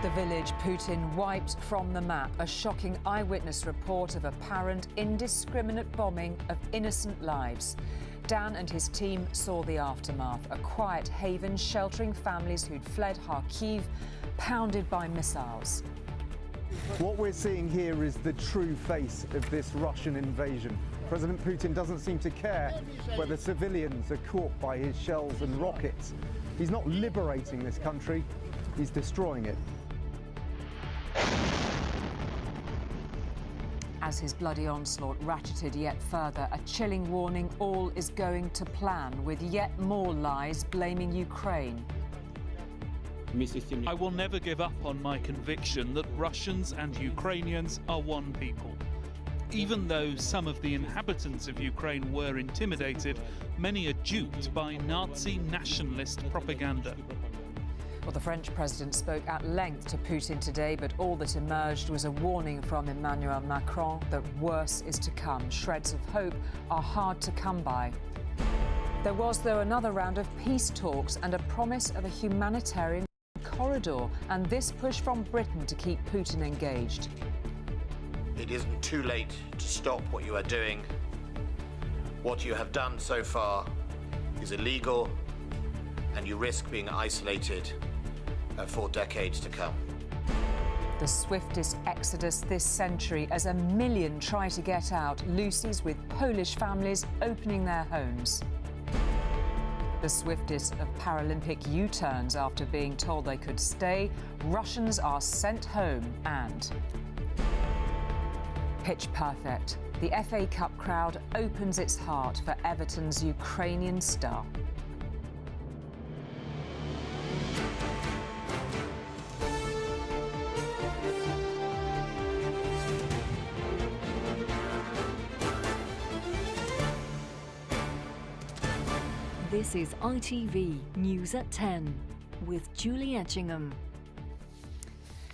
The village Putin wiped from the map, a shocking eyewitness report of apparent indiscriminate bombing of innocent lives. Dan and his team saw the aftermath, a quiet haven sheltering families who'd fled Kharkiv, pounded by missiles. What we're seeing here is the true face of this Russian invasion. President Putin doesn't seem to care whether civilians are caught by his shells and rockets. He's not liberating this country, he's destroying it. As his bloody onslaught ratcheted yet further, a chilling warning all is going to plan, with yet more lies blaming Ukraine. I will never give up on my conviction that Russians and Ukrainians are one people. Even though some of the inhabitants of Ukraine were intimidated, many are duped by Nazi nationalist propaganda. Well, the French president spoke at length to Putin today, but all that emerged was a warning from Emmanuel Macron that worse is to come. Shreds of hope are hard to come by. There was, though, another round of peace talks and a promise of a humanitarian corridor, and this push from Britain to keep Putin engaged. It isn't too late to stop what you are doing. What you have done so far is illegal, and you risk being isolated for decades to come. The swiftest exodus this century as 1 million try to get out, Lucy's with Polish families opening their homes. The swiftest of Paralympic U-turns after being told they could stay, Russians are sent home, and pitch perfect. The FA Cup crowd opens its heart for Everton's Ukrainian star. This is ITV News at 10 with Julie Etchingham.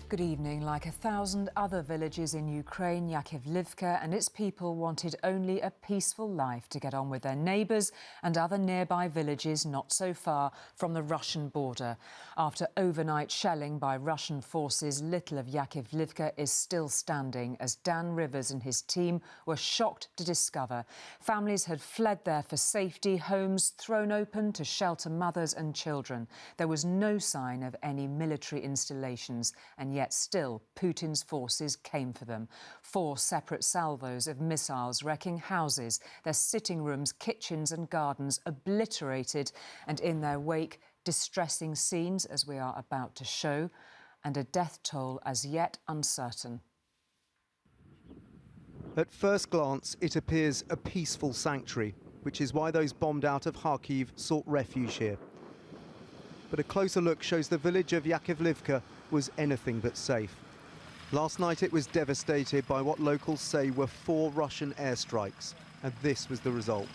Good evening. Like 1,000 other villages in Ukraine, Yakivlivka and its people wanted only a peaceful life to get on with their neighbours and other nearby villages not so far from the Russian border. After overnight shelling by Russian forces, little of Yakivlivka is still standing as Dan Rivers and his team were shocked to discover families had fled there for safety, homes thrown open to shelter mothers and children. There was no sign of any military installations, and yet still Putin's forces came for them. 4 separate salvos of missiles wrecking houses, their sitting rooms, kitchens and gardens obliterated, and in their wake distressing scenes as we are about to show, and a death toll as yet uncertain. At first glance, it appears a peaceful sanctuary, which is why those bombed out of Kharkiv sought refuge here. But a closer look shows the village of Yakivlivka was anything but safe. Last night it was devastated by what locals say were 4 Russian airstrikes, and this was the result.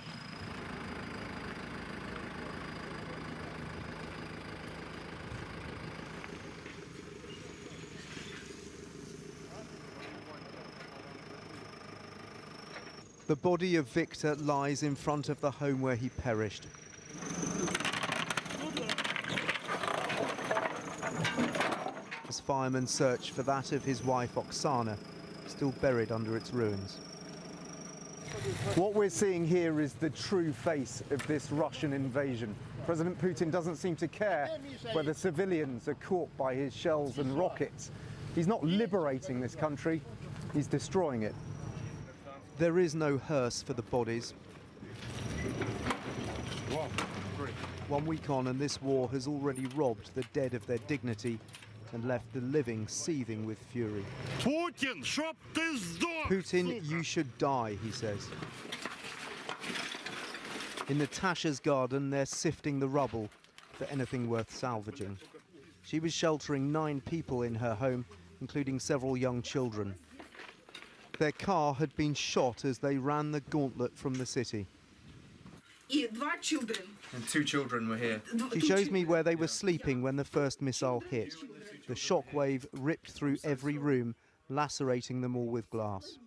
The body of Victor lies in front of the home where he perished. As firemen search for that of his wife Oksana, still buried under its ruins. What we're seeing here is the true face of this Russian invasion. President Putin doesn't seem to care whether civilians are caught by his shells and rockets. He's not liberating this country, he's destroying it. There is no hearse for the bodies. 1 week on, and this war has already robbed the dead of their dignity and left the living seething with fury. Putin, you should die, he says. In Natasha's garden, they're sifting the rubble for anything worth salvaging. She was sheltering 9 people in her home, including several young children. Their car had been shot as they ran the gauntlet from the city. And 2 children were here. She shows me where they were sleeping when the first missile hit. The shockwave ripped through every room, lacerating them all with glass.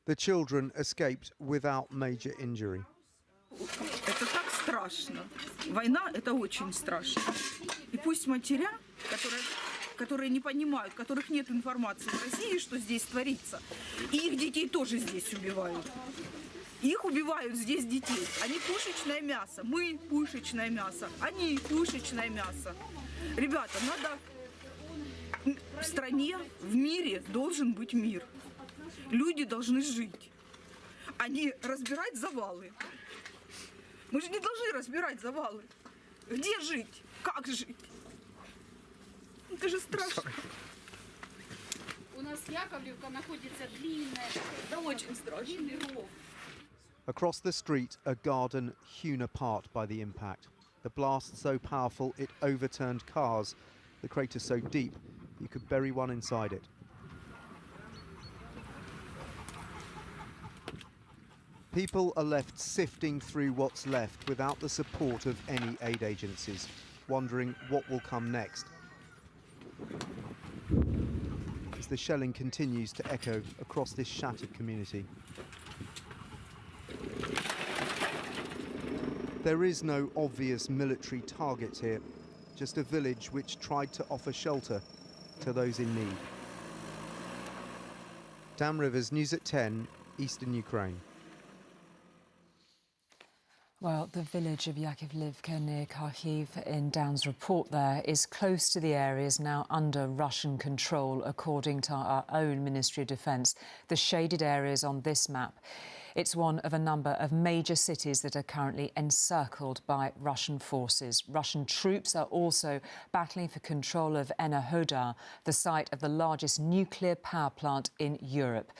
The children escaped without major injury. Это так страшно. Война – это очень страшно. И пусть матеря, которые которые не понимают, которых нет информации в России, что здесь творится. И их детей тоже здесь убивают. Их убивают здесь детей. Они пушечное мясо, мы пушечное мясо, они пушечное мясо. Ребята, надо... В стране, в мире должен быть мир. Люди должны жить, а не разбирать завалы. Мы же не должны разбирать завалы. Где жить? Как жить? Это же страшно. У нас Яковлевка находится длинная. Это очень страшно. Длинный ров. Across the street, a garden hewn apart by the impact. The blast so powerful it overturned cars. The crater so deep you could bury one inside it. People are left sifting through what's left without the support of any aid agencies, wondering what will come next. As the shelling continues to echo across this shattered community. There is no obvious military target here, just a village which tried to offer shelter to those in need. Dan Rivers, News at 10, Eastern Ukraine. Well, the village of Yakovlivka near Kharkiv in Dan's report there is close to the areas now under Russian control, according to our own Ministry of Defence. The shaded areas on this map. It's one of a number of major cities that are currently encircled by Russian forces. Russian troops are also battling for control of Enerhodar, the site of the largest nuclear power plant in Europe.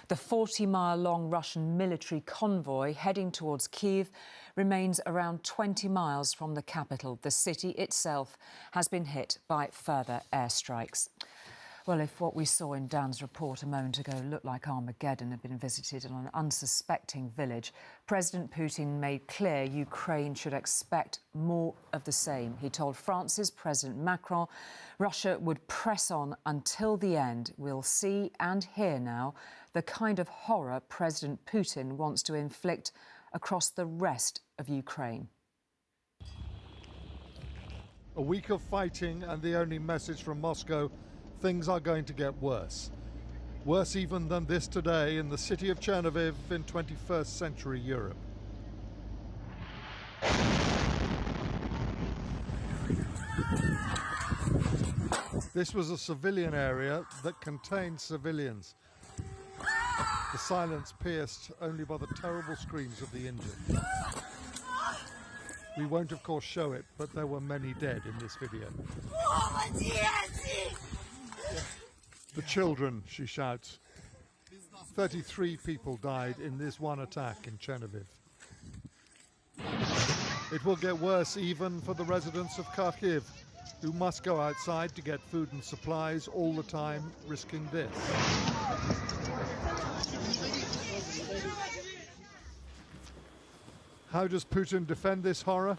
The 40-mile-long Russian military convoy heading towards Kyiv remains around 20 miles from the capital. The city itself has been hit by further airstrikes. Well, if what we saw in Dan's report a moment ago looked like Armageddon had been visited on an unsuspecting village, President Putin made clear Ukraine should expect more of the same. He told France's President Macron Russia would press on until the end. We'll see and hear now the kind of horror President Putin wants to inflict across the rest of Ukraine. A week of fighting and the only message from Moscow: things are going to get worse. Worse even than this today in the city of Chernihiv in 21st century Europe. This was a civilian area that contained civilians. The silence pierced only by the terrible screams of the injured. We won't, of course, show it, but there were many dead in this video. The children, she shouts. 33 people died in this one attack in Chernihiv. It will get worse even for the residents of Kharkiv, who must go outside to get food and supplies all the time, risking this. How does Putin defend this horror?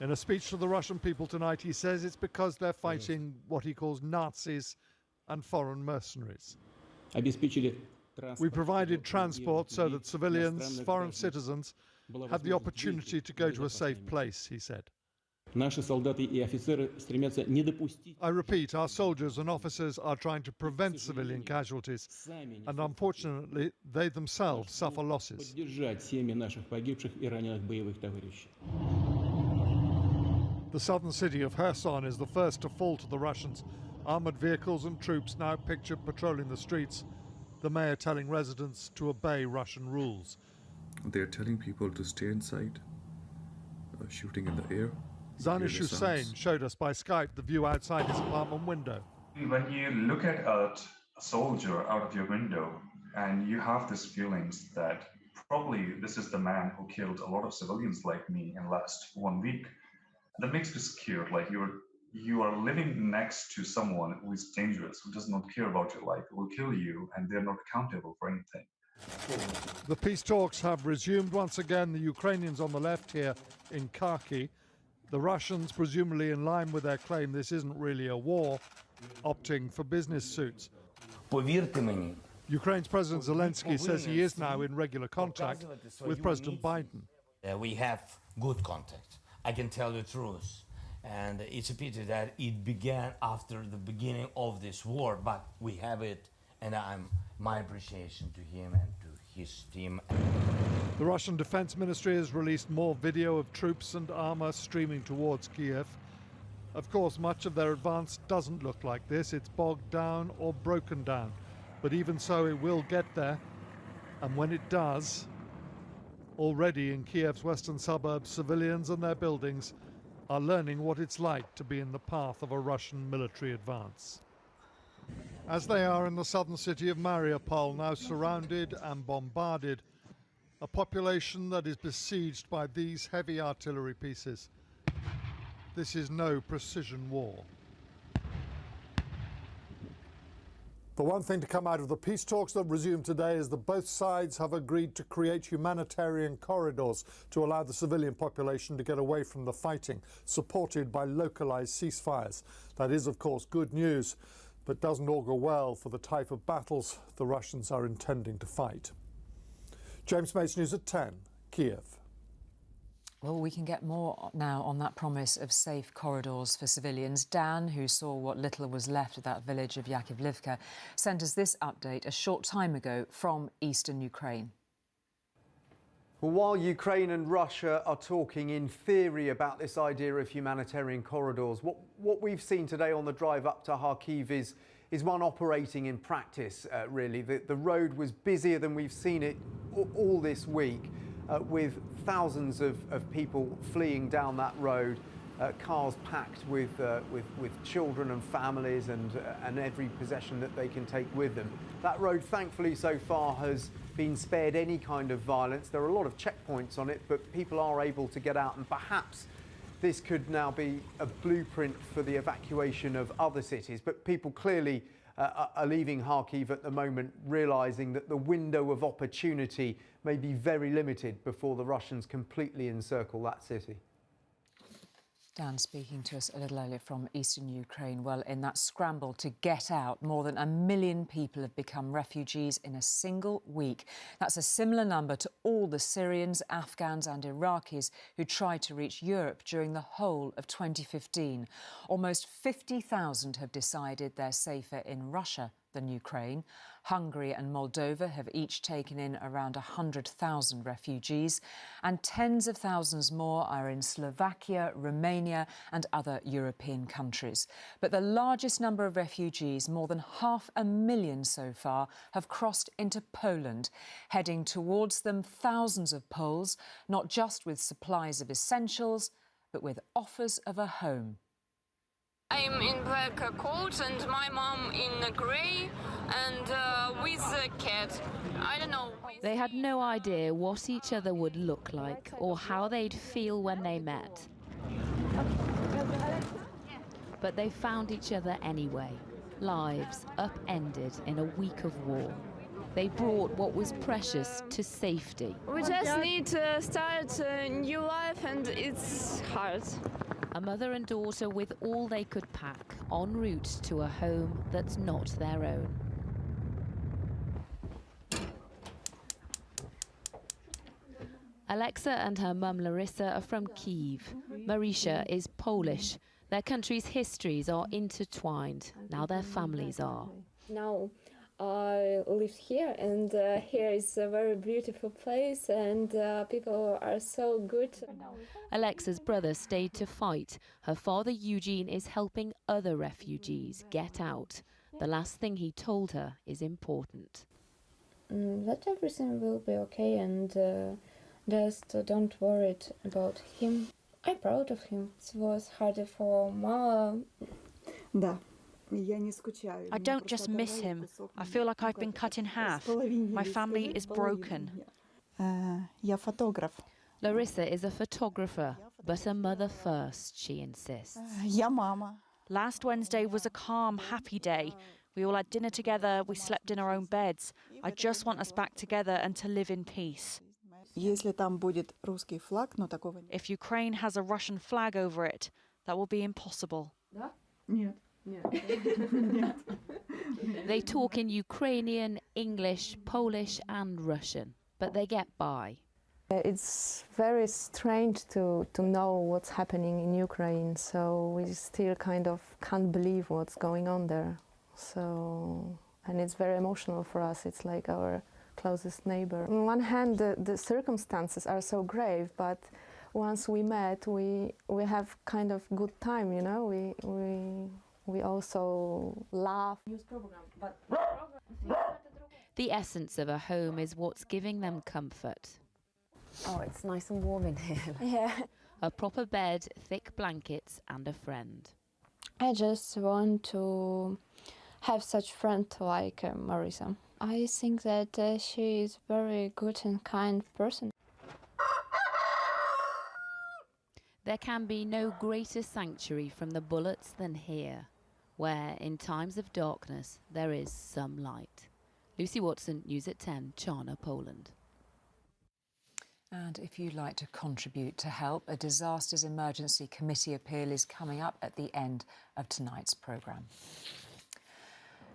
In a speech to the Russian people tonight, he says it's because they're fighting what he calls Nazis and foreign mercenaries. We provided transport so that civilians, foreign citizens, had the opportunity to go to a safe place, he said. I repeat, our soldiers and officers are trying to prevent civilian casualties, and unfortunately, they themselves suffer losses. The southern city of Kherson is the first to fall to the Russians. Armoured vehicles and troops now pictured patrolling the streets, the mayor telling residents to obey Russian rules. They're telling people to stay inside, shooting in the air. Zanish Hussein showed us by Skype the view outside his apartment window. When you look at a soldier out of your window and you have this feelings that probably this is the man who killed a lot of civilians like me in last 1 week, that makes me scared. Like you are living next to someone who is dangerous, who does not care about your life, who will kill you, and they're not accountable for anything. The peace talks have resumed once again. The Ukrainians on the left here in Kharkiv. The Russians, presumably in line with their claim this isn't really a war, opting for business suits. Ukraine's President Zelensky says he is now in regular contact with President Biden. We have good contact. I can tell you the truth. And it's a pity that it began after the beginning of this war, but we have it, and my appreciation to him and to his team. The Russian Defense Ministry has released more video of troops and armor streaming towards Kiev. Of course, much of their advance doesn't look like this. It's bogged down or broken down. But even so, it will get there. And when it does, already in Kiev's western suburbs, civilians and their buildings are learning what it's like to be in the path of a Russian military advance. As they are in the southern city of Mariupol, now surrounded and bombarded, a population that is besieged by these heavy artillery pieces. This is no precision war. The one thing to come out of the peace talks that resumed today is that both sides have agreed to create humanitarian corridors to allow the civilian population to get away from the fighting, supported by localised ceasefires. That is, of course, good news, but doesn't augur well for the type of battles the Russians are intending to fight. James Mates, News at 10, Kiev. Well, we can get more now on that promise of safe corridors for civilians. Dan, who saw what little was left of that village of Yakivlivka, sent us this update a short time ago from eastern Ukraine. Well, while Ukraine and Russia are talking in theory about this idea of humanitarian corridors, what we've seen today on the drive up to Kharkiv is one operating in practice, really. The road was busier than we've seen it all this week. With thousands of people fleeing down that road, cars packed with children and families and every possession that they can take with them. That road, thankfully, so far has been spared any kind of violence. There are a lot of checkpoints on it, but people are able to get out, and perhaps this could now be a blueprint for the evacuation of other cities. But people clearly are leaving Kharkiv at the moment, realising that the window of opportunity may be very limited before the Russians completely encircle that city. Dan speaking to us a little earlier from eastern Ukraine. Well, in that scramble to get out, more than 1 million people have become refugees in a single week. That's a similar number to all the Syrians, Afghans and Iraqis who tried to reach Europe during the whole of 2015. Almost 50,000 have decided they're safer in Russia than Ukraine. Hungary and Moldova have each taken in around 100,000 refugees, and tens of thousands more are in Slovakia, Romania and other European countries. But the largest number of refugees, more than 500,000 so far, have crossed into Poland. Heading towards them, thousands of Poles, not just with supplies of essentials, but with offers of a home. I'm in black coat and my mom in grey and with a cat. I don't know. They had no idea what each other would look like or how they'd feel when they met. But they found each other anyway. Lives upended in a week of war. They brought what was precious to safety. We just need to start a new life and it's hard. A mother and daughter with all they could pack, en route to a home that's not their own. Alexa and her mum Larissa are from Kyiv. Marisha is Polish. Their country's histories are intertwined. Now their families are. Now I live here, and here is a very beautiful place, and people are so good. Alexa's brother stayed to fight. Her father Eugene is helping other refugees get out. The last thing he told her is important. That everything will be okay, and just don't worry about him. I'm proud of him. It was harder for Mama. I don't just miss him. I feel like I've been cut in half. My family is broken. Larissa is a photographer, but a mother first, she insists. Last Wednesday was a calm, happy day. We all had dinner together, we slept in our own beds. I just want us back together and to live in peace. If Ukraine has a Russian flag over it, that will be impossible. They talk in Ukrainian, English, Polish and Russian, but they get by. It's very strange to know what's happening in Ukraine, so we still kind of can't believe what's going on there. And it's very emotional for us. It's like our closest neighbor. On one hand, the circumstances are so grave, but once we met, we have kind of good time, you know. We also laugh. The essence of a home is what's giving them comfort. Oh, it's nice and warm in here. Yeah. A proper bed, thick blankets and a friend. I just want to have such friend like Marisa. I think that she is very good and kind person. There can be no greater sanctuary from the bullets than here, where in times of darkness there is some light. Lucy Watson, News at 10, Czarna, Poland. And if you'd like to contribute to help, a Disasters Emergency Committee appeal is coming up at the end of tonight's programme.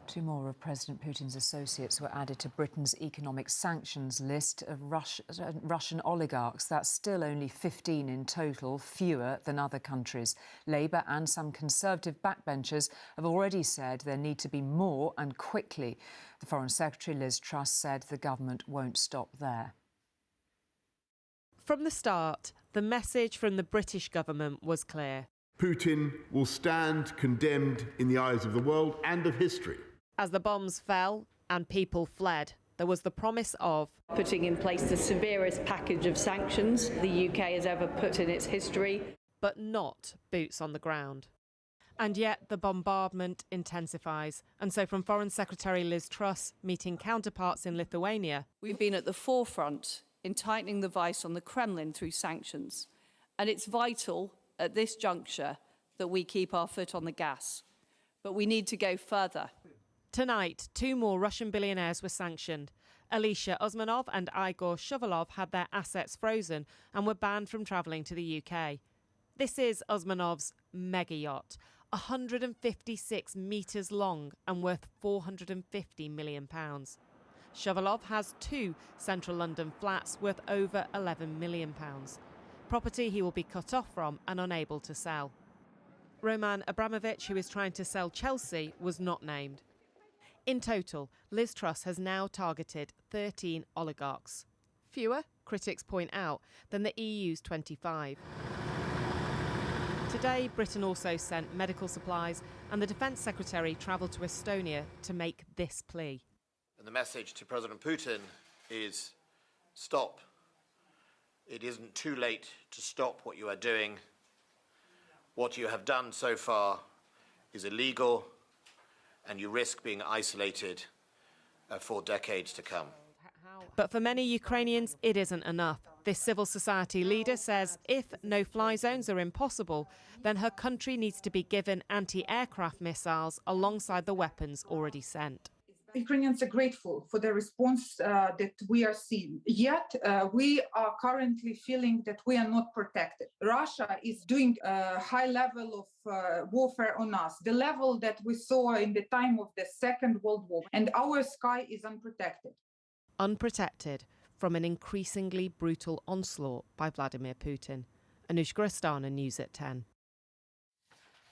2 more of President Putin's associates were added to Britain's economic sanctions list of Russian oligarchs. That's still only 15 in total, fewer than other countries. Labour and some Conservative backbenchers have already said there need to be more and quickly. The Foreign Secretary, Liz Truss, said the government won't stop there. From the start, the message from the British government was clear. Putin will stand condemned in the eyes of the world and of history. As the bombs fell and people fled, there was the promise of putting in place the severest package of sanctions the UK has ever put in its history. But not boots on the ground. And yet the bombardment intensifies. And so from Foreign Secretary Liz Truss meeting counterparts in Lithuania, we've been at the forefront in tightening the vice on the Kremlin through sanctions. And it's vital at this juncture that we keep our foot on the gas. But we need to go further. Tonight, 2 more Russian billionaires were sanctioned. Alisher Usmanov and Igor Shuvalov had their assets frozen and were banned from travelling to the UK. This is Usmanov's mega yacht, 156 metres long and worth £450 million. Shuvalov has 2 central London flats worth over £11 million. Property he will be cut off from and unable to sell. Roman Abramovich, who is trying to sell Chelsea, was not named. In total, Liz Truss has now targeted 13 oligarchs. Fewer, critics point out, than the EU's 25. Today, Britain also sent medical supplies, and the Defence Secretary travelled to Estonia to make this plea. And the message to President Putin is stop. It isn't too late to stop what you are doing. What you have done so far is illegal, and you risk being isolated for decades to come. But for many Ukrainians, it isn't enough. This civil society leader says if no-fly zones are impossible, then her country needs to be given anti-aircraft missiles alongside the weapons already sent. Ukrainians are grateful for the response that we are seeing. Yet, we are currently feeling that we are not protected. Russia is doing a high level of warfare on us, the level that we saw in the time of the Second World War, and our sky is unprotected. Unprotected from an increasingly brutal onslaught by Vladimir Putin. Anushka Astana, News at 10.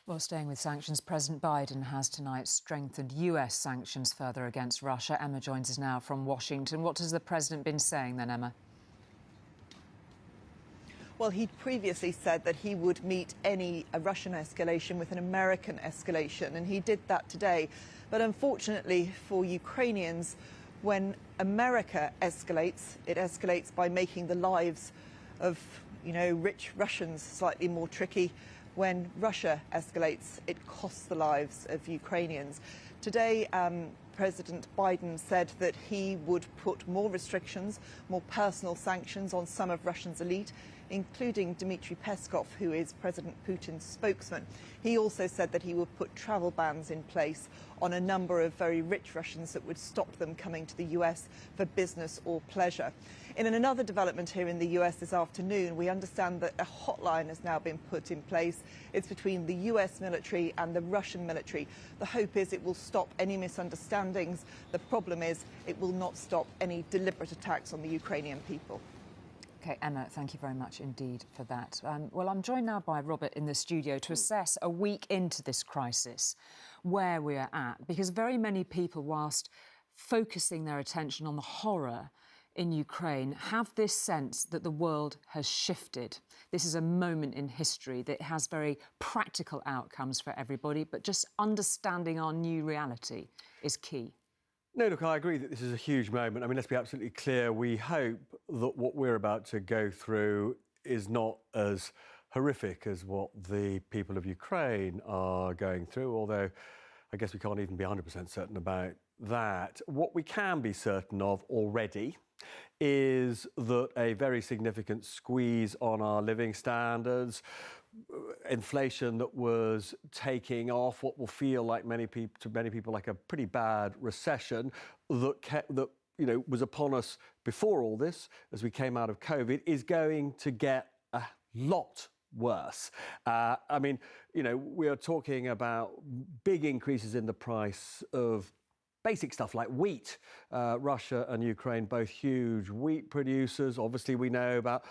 Well, staying with sanctions, President Biden has tonight strengthened US sanctions further against Russia. Emma joins us now from Washington. What has the president been saying then, Emma? Well, he'd previously said that he would meet any Russian escalation with an American escalation, and he did that today. But unfortunately for Ukrainians, when America escalates, it escalates by making the lives of, rich Russians slightly more tricky. When Russia escalates, it costs the lives of Ukrainians. Today, President Biden said that he would put more restrictions, more personal sanctions on some of Russia's elite, including Dmitry Peskov, who is President Putin's spokesman. He also said that he would put travel bans in place on a number of very rich Russians that would stop them coming to the US for business or pleasure. In another development here in the US this afternoon, we understand that a hotline has now been put in place. It's between the US military and the Russian military. The hope is it will stop any misunderstandings. The problem is it will not stop any deliberate attacks on the Ukrainian people. OK, Emma, thank you very much indeed for that. Well, I'm joined now by Robert in the studio to assess a week into this crisis where we are at, because very many people, whilst focusing their attention on the horror in Ukraine, have this sense that the world has shifted. This is a moment in history that has very practical outcomes for everybody, but just understanding our new reality is key. No, look, I agree that this is a huge moment. I mean, let's be absolutely clear. We hope that what we're about to go through is not as horrific as what the people of Ukraine are going through, although I guess we can't even be 100% certain about that. What we can be certain of already is that a very significant squeeze on our living standards, inflation that was taking off, what will feel like to many people like a pretty bad recession that was upon us before all this, as we came out of COVID, is going to get a lot worse. I mean, we are talking about big increases in the price of basic stuff like wheat. Russia and Ukraine, both huge wheat producers. Obviously, we know about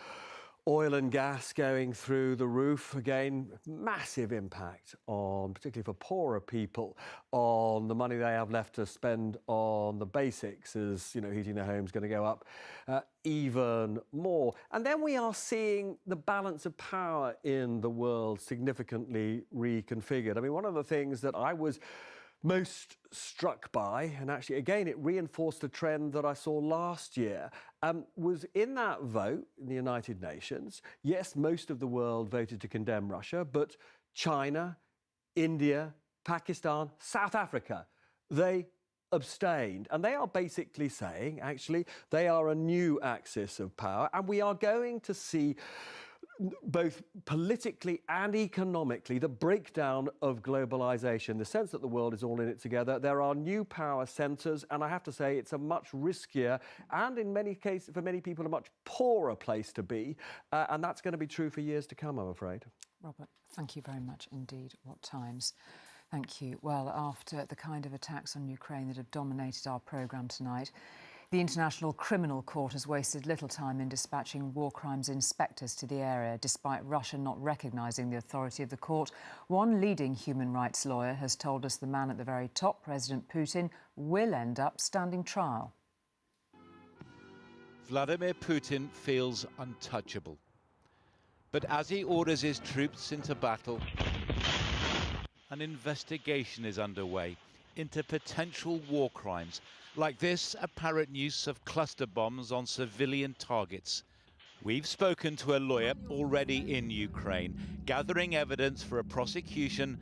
oil and gas going through the roof. Again, massive impact on, particularly for poorer people, on the money they have left to spend on the basics, as, heating their homes going to go up even more. And then we are seeing the balance of power in the world significantly reconfigured. I mean, one of the things that I was most struck by, and actually, again, it reinforced a trend that I saw last year, was in that vote in the United Nations. Yes, most of the world voted to condemn Russia, but China, India, Pakistan, South Africa, they abstained. And they are basically saying, actually, they are a new axis of power, and we are going to see both politically and economically, the breakdown of globalisation, the sense that the world is all in it together. There are new power centres, and I have to say it's a much riskier and, in many cases, for many people, a much poorer place to be. And that's going to be true for years to come, I'm afraid. Robert, thank you very much indeed. What times? Thank you. Well, after the kind of attacks on Ukraine that have dominated our programme tonight, the International Criminal Court has wasted little time in dispatching war crimes inspectors to the area, despite Russia not recognising the authority of the court. One leading human rights lawyer has told us the man at the very top, President Putin, will end up standing trial. Vladimir Putin feels untouchable. But as he orders his troops into battle, an investigation is underway into potential war crimes, like this apparent use of cluster bombs on civilian targets. We've spoken to a lawyer already in Ukraine, gathering evidence for a prosecution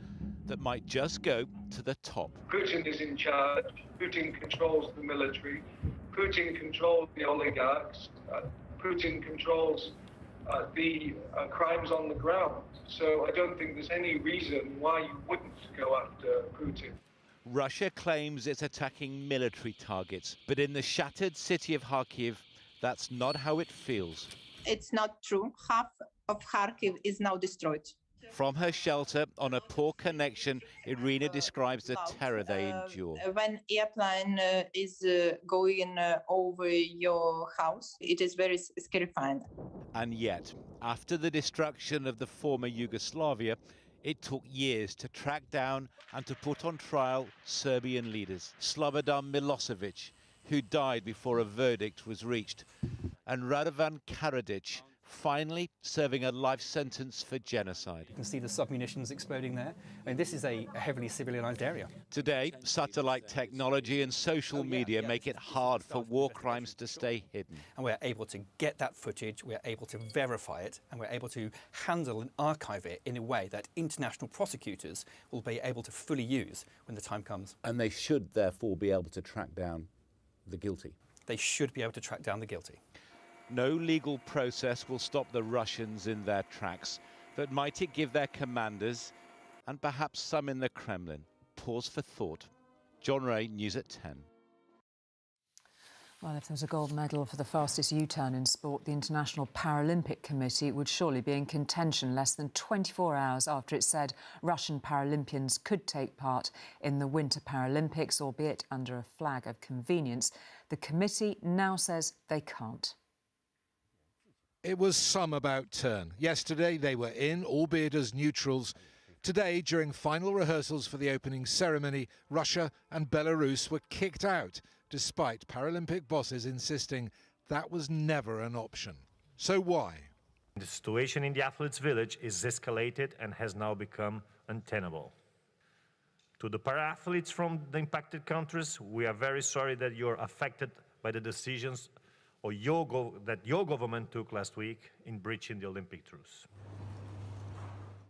that might just go to the top. Putin is in charge. Putin controls the military. Putin controls the oligarchs. Putin controls the crimes on the ground. So I don't think there's any reason why you wouldn't go after Putin. Russia claims it's attacking military targets, but in the shattered city of Kharkiv, that's not how it feels. It's not true. Half of Kharkiv is now destroyed. From her shelter on a poor connection, Irina describes the terror they endure. When airplane is going over your house, it is very scary. And yet, after the destruction of the former Yugoslavia, it took years to track down and to put on trial Serbian leaders, Slobodan Milosevic, who died before a verdict was reached, and Radovan Karadzic, finally serving a life sentence for genocide. You can see the submunitions exploding there. I mean, this is a heavily civilianized area. Today, satellite technology and social media make it hard for war crimes to stay hidden. And we're able to get that footage, we're able to verify it, and we're able to handle and archive it in a way that international prosecutors will be able to fully use when the time comes. And they should therefore be able to track down the guilty. They should be able to track down the guilty. No legal process will stop the Russians in their tracks, but might it give their commanders, and perhaps some in the Kremlin, pause for thought? John Ray, News at 10. Well, if there was a gold medal for the fastest U-turn in sport, the International Paralympic Committee would surely be in contention less than 24 hours after it said Russian Paralympians could take part in the Winter Paralympics, albeit under a flag of convenience. The committee now says they can't. It was some about turn. Yesterday they were in, albeit as neutrals. Today, during final rehearsals for the opening ceremony, Russia and Belarus were kicked out, despite Paralympic bosses insisting that was never an option. So why? The situation in the athletes' village is escalated and has now become untenable. To the para-athletes from the impacted countries, we are very sorry that you're affected by the decisions that your government took last week in breaching the Olympic truce.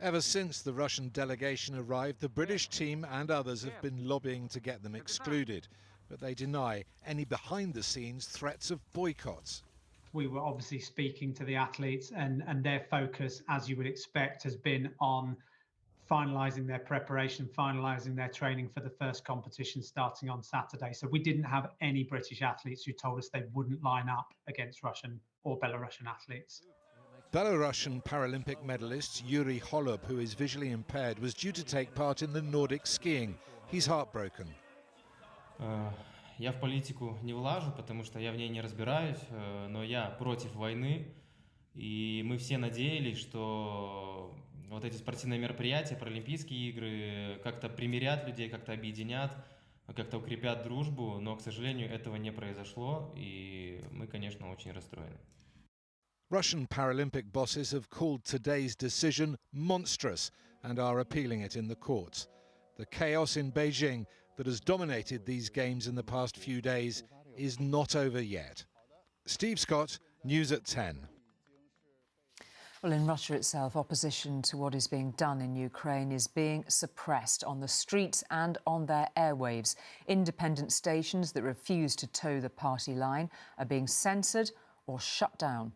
Ever since the Russian delegation arrived, the British team and others have been lobbying to get them excluded, but they deny any behind-the-scenes threats of boycotts. We were obviously speaking to the athletes, and their focus, as you would expect, has been on finalising their preparation, finalising their training for the first competition starting on Saturday. So we didn't have any British athletes who told us they wouldn't line up against Russian or Belarusian athletes. Belarusian Paralympic medalist Yuri Holub, who is visually impaired, was due to take part in the Nordic skiing. He's heartbroken. Я в политику не влажу, потому что я в ней не разбираюсь, но я против войны, и мы все надеялись, что вот эти спортивные мероприятия, Паралимпийские игры, как-то примирят людей, как-то объединят, как-то укрепят дружбу, но, к сожалению, этого не произошло, и мы, конечно, очень расстроены. Russian Paralympic bosses have called today's decision monstrous and are appealing it in the courts. The chaos in Beijing that has dominated these games in the past few days is not over yet. Steve Scott, News at 10. Well, in Russia itself, opposition to what is being done in Ukraine is being suppressed on the streets and on their airwaves. Independent stations that refuse to toe the party line are being censored or shut down.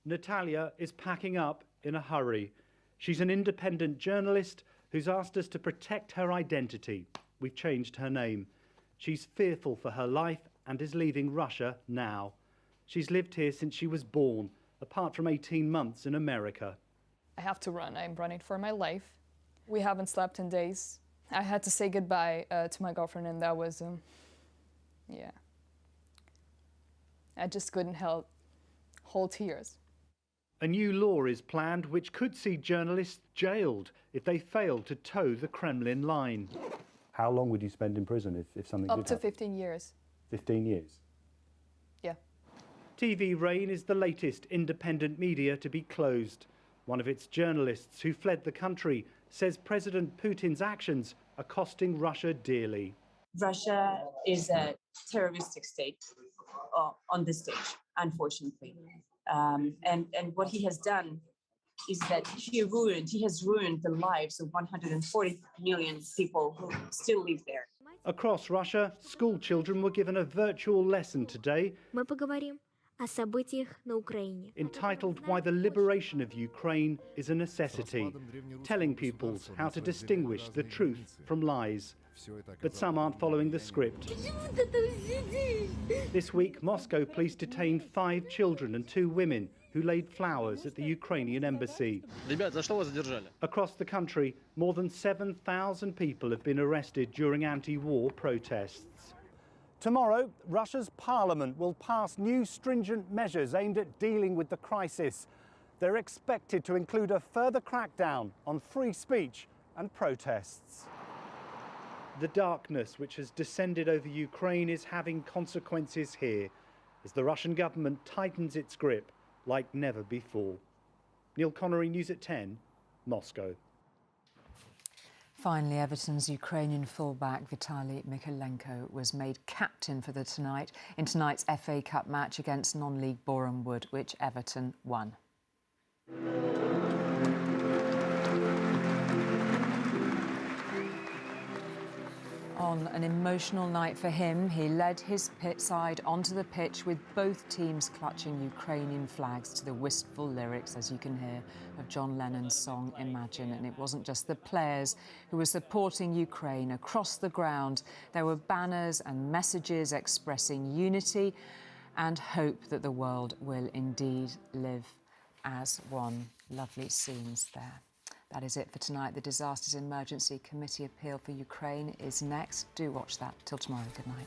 Natalia is packing up in a hurry. She's an independent journalist who's asked us to protect her identity. We've changed her name. She's fearful for her life and is leaving Russia now. She's lived here since she was born, apart from 18 months in America. I have to run. I'm running for my life. We haven't slept in days. I had to say goodbye to my girlfriend, and that was, yeah. I just couldn't hold tears. A new law is planned which could see journalists jailed if they fail to toe the Kremlin line. How long would you spend in prison if something Up did to happen? 15 years. 15 years? Yeah. TV Rain is the latest independent media to be closed. One of its journalists who fled the country says President Putin's actions are costing Russia dearly. Russia is a terroristic state on this stage, unfortunately. And what he has done is that he has ruined the lives of 140 million people who still live there. Across Russia, school children were given a virtual lesson today Мы поговорим о событиях на Украине. entitled Why the Liberation of Ukraine is a Necessity, telling pupils how to distinguish the truth from lies. But some aren't following the script. This week, Moscow police detained 5 children and 2 women who laid flowers at the Ukrainian embassy. Across the country, more than 7,000 people have been arrested during anti-war protests. Tomorrow, Russia's parliament will pass new stringent measures aimed at dealing with the crisis. They're expected to include a further crackdown on free speech and protests. The darkness which has descended over Ukraine is having consequences here as the Russian government tightens its grip like never before. Neil Connery, News at 10, Moscow. Finally, Everton's Ukrainian fullback Vitaly Mykolenko was made captain for in tonight's FA Cup match against non-league Boreham Wood, which Everton won. On an emotional night for him, he led his side onto the pitch with both teams clutching Ukrainian flags to the wistful lyrics, as you can hear, of John Lennon's song Imagine. And it wasn't just the players who were supporting Ukraine. Across the ground, there were banners and messages expressing unity and hope that the world will indeed live as one. Lovely scenes there. That is it for tonight. The Disasters Emergency Committee appeal for Ukraine is next. Do watch that. Till tomorrow. Good night.